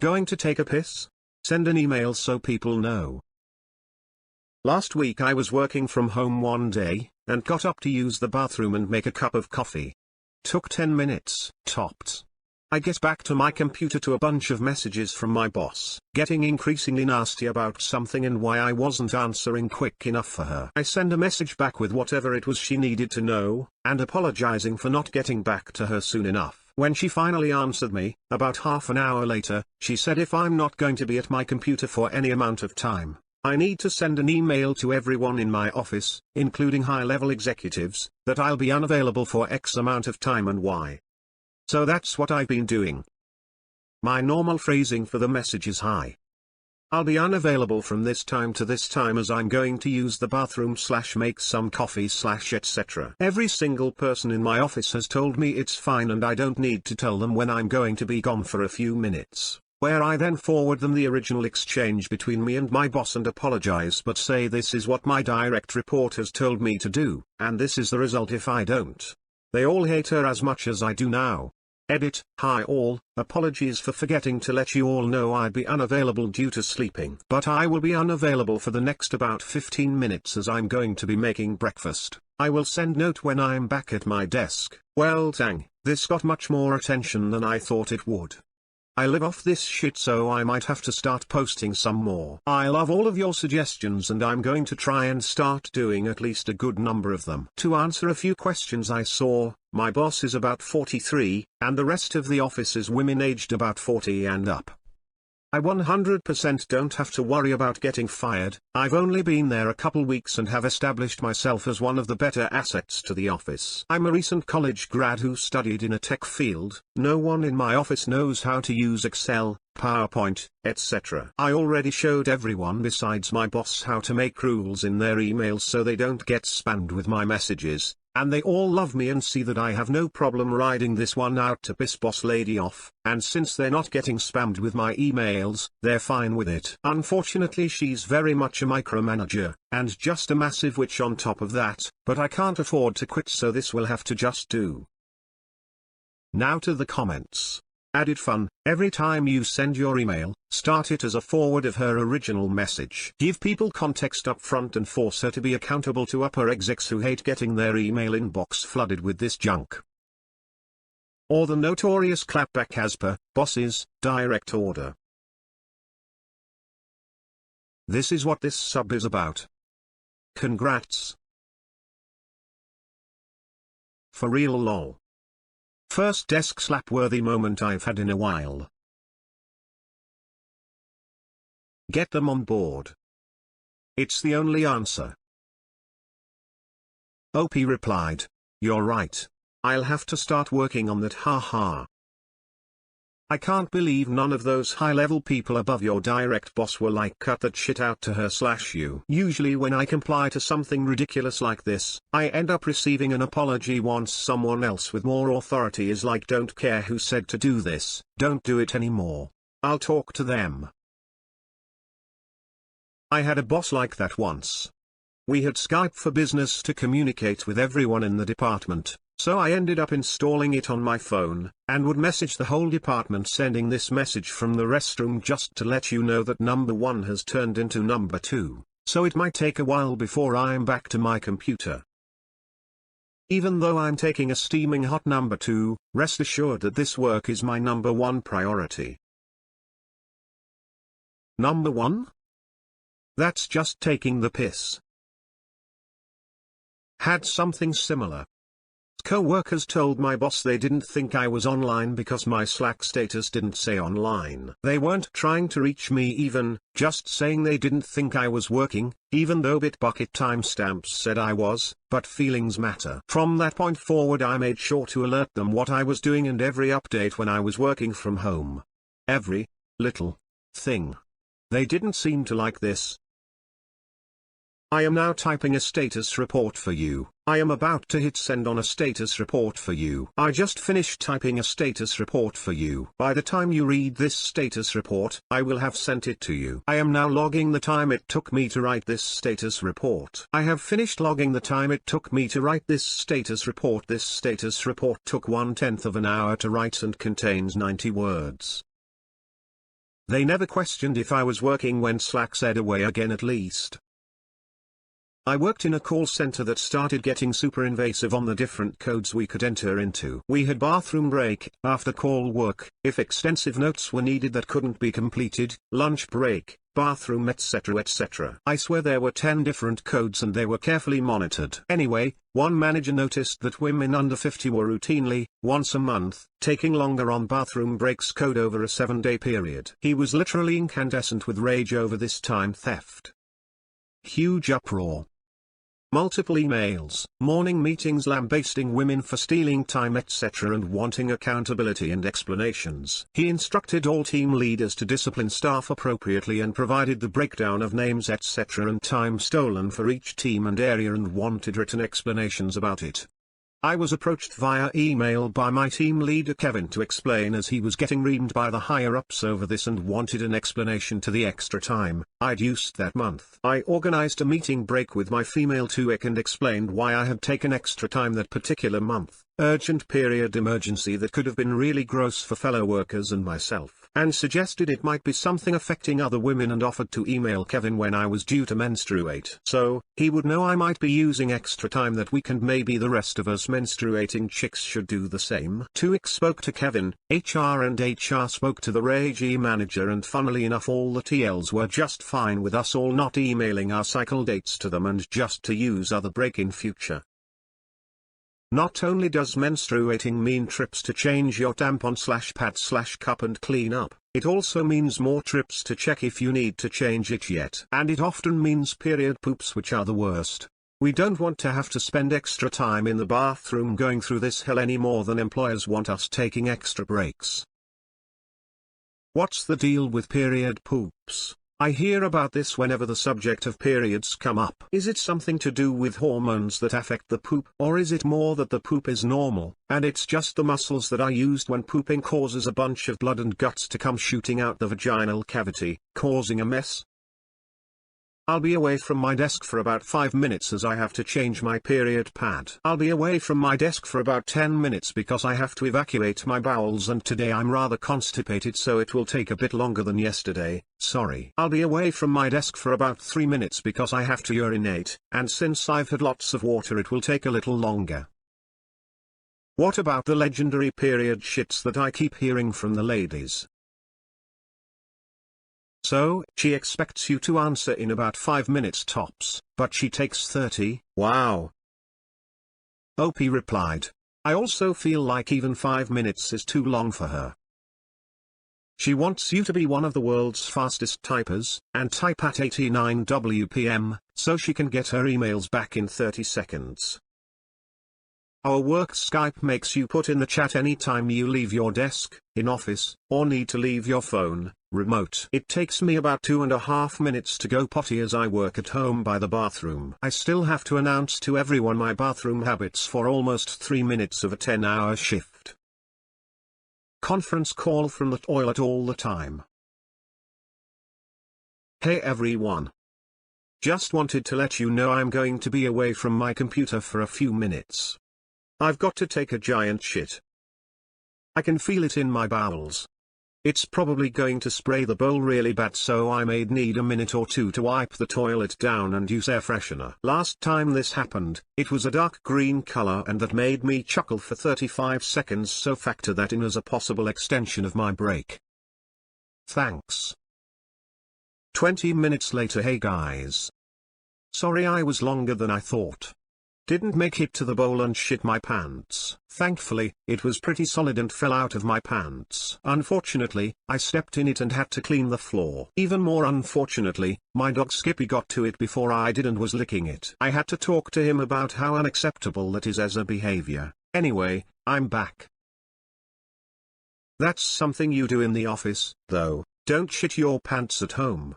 Going to take a piss? Send an email so people know. Last week I was working from home one day, and got up to use the bathroom and make a cup of coffee. Took 10 minutes, topped. I get back to my computer to a bunch of messages from my boss, getting increasingly nasty about something and why I wasn't answering quick enough for her. I send a message back with whatever it was she needed to know, and apologizing for not getting back to her soon enough. When she finally answered me, about half an hour later, she said if I'm not going to be at my computer for any amount of time, I need to send an email to everyone in my office, including high-level executives, that I'll be unavailable for X amount of time and why. So that's what I've been doing. My normal phrasing for the message is hi. I'll be unavailable from this time to this time as I'm going to use the bathroom / make some coffee / etc. Every single person in my office has told me it's fine and I don't need to tell them when I'm going to be gone for a few minutes, where I then forward them the original exchange between me and my boss and apologize but say this is what my direct report has told me to do, and this is the result if I don't. They all hate her as much as I do now. Edit, hi all, apologies for forgetting to let you all know I'd be unavailable due to sleeping. But I will be unavailable for the next about 15 minutes as I'm going to be making breakfast. I will send note when I'm back at my desk. Well dang, this got much more attention than I thought it would. I live off this shit so I might have to start posting some more. I love all of your suggestions and I'm going to try and start doing at least a good number of them. To answer a few questions I saw, my boss is about 43, and the rest of the office is women aged about 40 and up. I 100% don't have to worry about getting fired. I've only been there a couple weeks and have established myself as one of the better assets to the office. I'm a recent college grad who studied in a tech field. No one in my office knows how to use Excel, PowerPoint, etc. I already showed everyone besides my boss how to make rules in their emails so they don't get spammed with my messages. And they all love me and see that I have no problem riding this one out to piss boss lady off, and since they're not getting spammed with my emails, they're fine with it. Unfortunately she's very much a micromanager, and just a massive witch on top of that, but I can't afford to quit so this will have to just do. Now to the comments. Added fun, every time you send your email, start it as a forward of her original message. Give people context up front and force her to be accountable to upper execs who hate getting their email inbox flooded with this junk. Or the notorious clapback as per, boss's, direct order. This is what this sub is about. Congrats. For real lol. First desk slap worthy moment I've had in a while. Get them on board. It's the only answer. OP replied, you're right. I'll have to start working on that haha. I can't believe none of those high-level people above your direct boss were like cut that shit out to her / you. Usually when I comply to something ridiculous like this, I end up receiving an apology once someone else with more authority is like don't care who said to do this, don't do it anymore. I'll talk to them. I had a boss like that once. We had Skype for Business to communicate with everyone in the department. So I ended up installing it on my phone, and would message the whole department sending this message from the restroom just to let you know that number 1 has turned into number 2, so it might take a while before I'm back to my computer. Even though I'm taking a steaming hot number 2, rest assured that this work is my number 1 priority. Number 1? That's just taking the piss. Had something similar. Co-workers told my boss they didn't think I was online because my Slack status didn't say online. They weren't trying to reach me even, just saying they didn't think I was working, even though Bitbucket timestamps said I was, but feelings matter. From that point forward I made sure to alert them what I was doing and every update when I was working from home. Every little thing. They didn't seem to like this. I am now typing a status report for you. I am about to hit send on a status report for you. I just finished typing a status report for you. By the time you read this status report, I will have sent it to you. I am now logging the time it took me to write this status report. I have finished logging the time it took me to write this status report. This status report took 1/10 of an hour to write and contains 90 words. They never questioned if I was working when Slack said away again at least. I worked in a call center that started getting super invasive on the different codes we could enter into. We had bathroom break, after call work, if extensive notes were needed that couldn't be completed, lunch break, bathroom etc. etc. I swear there were 10 different codes and they were carefully monitored. Anyway, one manager noticed that women under 50 were routinely, once a month, taking longer on bathroom breaks code over a 7-day period. He was literally incandescent with rage over this time theft. Huge uproar. Multiple emails, morning meetings lambasting women for stealing time etc. and wanting accountability and explanations. He instructed all team leaders to discipline staff appropriately and provided the breakdown of names etc. and time stolen for each team and area and wanted written explanations about it. I was approached via email by my team leader Kevin to explain as he was getting reamed by the higher-ups over this and wanted an explanation to the extra time I'd used that month. I organized a meeting break with my female TUEC and explained why I had taken extra time that particular month, urgent period emergency that could have been really gross for fellow workers and myself, and suggested it might be something affecting other women and offered to email Kevin when I was due to menstruate. So, he would know I might be using extra time that week and maybe the rest of us menstruating chicks should do the same. TUEC spoke to Kevin, HR and HR spoke to the Rage manager and funnily enough all the TLs were just fine with us all not emailing our cycle dates to them and just to use other break in future. Not only does menstruating mean trips to change your tampon/pad/cup and clean up, it also means more trips to check if you need to change it yet. And it often means period poops, which are the worst. We don't want to have to spend extra time in the bathroom going through this hell any more than employers want us taking extra breaks. What's the deal with period poops? I hear about this whenever the subject of periods come up. Is it something to do with hormones that affect the poop? Or is it more that the poop is normal, and it's just the muscles that are used when pooping causes a bunch of blood and guts to come shooting out the vaginal cavity, causing a mess? I'll be away from my desk for about 5 minutes as I have to change my period pad. I'll be away from my desk for about 10 minutes because I have to evacuate my bowels and today I'm rather constipated so it will take a bit longer than yesterday, sorry. I'll be away from my desk for about 3 minutes because I have to urinate, and since I've had lots of water it will take a little longer. What about the legendary period shits that I keep hearing from the ladies? So, she expects you to answer in about 5 minutes tops, but she takes 30, wow. OP replied. I also feel like even 5 minutes is too long for her. She wants you to be one of the world's fastest typers, and type at 89 WPM, so she can get her emails back in 30 seconds. Our work Skype makes you put in the chat anytime you leave your desk, in office, or need to leave your phone, remote. It takes me about 2.5 minutes to go potty as I work at home by the bathroom. I still have to announce to everyone my bathroom habits for almost 3 minutes of a 10-hour shift. Conference call from the toilet all the time. Hey everyone. Just wanted to let you know I'm going to be away from my computer for a few minutes. I've got to take a giant shit. I can feel it in my bowels. It's probably going to spray the bowl really bad, so I may need a minute or two to wipe the toilet down and use air freshener. Last time this happened, it was a dark green color and that made me chuckle for 35 seconds, so factor that in as a possible extension of my break. Thanks. 20 minutes later. Hey guys. Sorry I was longer than I thought. Didn't make it to the bowl and shit my pants. Thankfully, it was pretty solid and fell out of my pants. Unfortunately, I stepped in it and had to clean the floor. Even more unfortunately, my dog Skippy got to it before I did and was licking it. I had to talk to him about how unacceptable that is as a behavior. Anyway, I'm back. That's something you do in the office, though. Don't shit your pants at home.